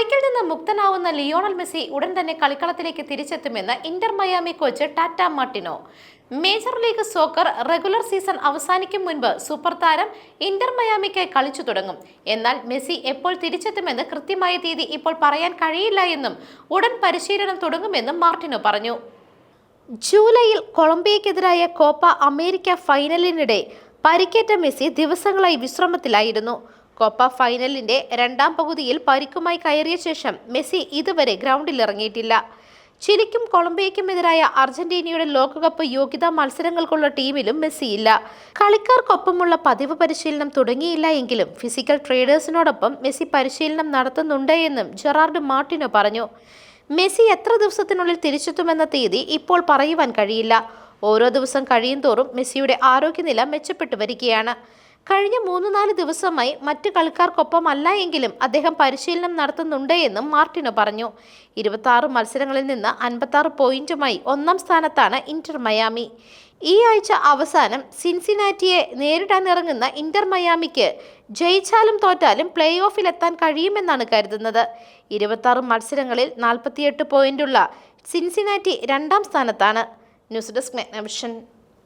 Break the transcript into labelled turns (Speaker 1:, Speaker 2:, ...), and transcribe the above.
Speaker 1: പരിക്കിൽ നിന്ന് മുക്തനാവുന്ന Lionel Messi ഉടൻ തന്നെ കളിക്കളത്തിലേക്ക് തിരിച്ചെത്തുമെന്ന് Inter Miami coach Tata Martino. Major League Soccer regular season അവസാനിക്കും മുൻപ് സൂപ്പർ താരം ഇന്റർ മയാമിക്കായി കളിച്ചു തുടങ്ങും. എന്നാൽ മെസ്സി എപ്പോൾ തിരിച്ചെത്തുമെന്ന് കൃത്യമായ തീയതി ഇപ്പോൾ പറയാൻ കഴിയില്ല എന്നും ഉടൻ പരിശീലനം തുടങ്ങുമെന്നും മാർട്ടിനോ പറഞ്ഞു. ജൂലൈയിൽ കൊളംബിയക്കെതിരായ കോപ്പ അമേരിക്ക ഫൈനലിനിടെ പരിക്കേറ്റ മെസ്സി ദിവസങ്ങളായി വിശ്രമത്തിലായിരുന്നു. കോപ്പ ഫൈനലിന്റെ രണ്ടാം പകുതിയിൽ പരിക്കുമായി കയറിയ ശേഷം മെസ്സി ഇതുവരെ ഗ്രൗണ്ടിൽ ഇറങ്ങിയിട്ടില്ല. ചിലിക്കും കൊളംബിയയ്ക്കുമെതിരായ അർജന്റീനയുടെ ലോകകപ്പ് യോഗ്യതാ മത്സരങ്ങൾക്കുള്ള ടീമിലും മെസ്സിയില്ല. കളിക്കാർക്കൊപ്പമുള്ള പതിവ് പരിശീലനം തുടങ്ങിയില്ല എങ്കിലും ഫിസിക്കൽ ട്രേഡേഴ്സിനോടൊപ്പം മെസ്സി പരിശീലനം നടത്തുന്നുണ്ട് എന്നും ജെറാർഡ് മാർട്ടിനോ പറഞ്ഞു. മെസ്സി എത്ര ദിവസത്തിനുള്ളിൽ തിരിച്ചെത്തുമെന്ന തീയതി ഇപ്പോൾ പറയുവാൻ കഴിയില്ല. ഓരോ ദിവസം കഴിയും തോറും മെസ്സിയുടെ ആരോഗ്യനില മെച്ചപ്പെട്ടു വരികയാണ്. കഴിഞ്ഞ 3-4 ദിവസമായി മറ്റ് കളിക്കാർക്കൊപ്പമല്ല എങ്കിലും അദ്ദേഹം പരിശീലനം നടത്തുന്നുണ്ട് എന്നും മാർട്ടിനോ പറഞ്ഞു. 26 മത്സരങ്ങളിൽ നിന്ന് 56 പോയിന്റുമായി 1-ാം സ്ഥാനത്താണ് ഇന്റർ മയാമി. ഈ ആഴ്ച അവസാനം സിൻസിനാറ്റിയെ നേരിടാനിറങ്ങുന്ന ഇന്റർ മയാമിക്ക് ജയിച്ചാലും തോറ്റാലും പ്ലേ ഓഫിലെത്താൻ കഴിയുമെന്നാണ് കരുതുന്നത്. 26 മത്സരങ്ങളിൽ 48 പോയിന്റുള്ള സിൻസിനാറ്റി 2-ാം സ്ഥാനത്താണ്. News desk മെഗ്നവിഷൻ.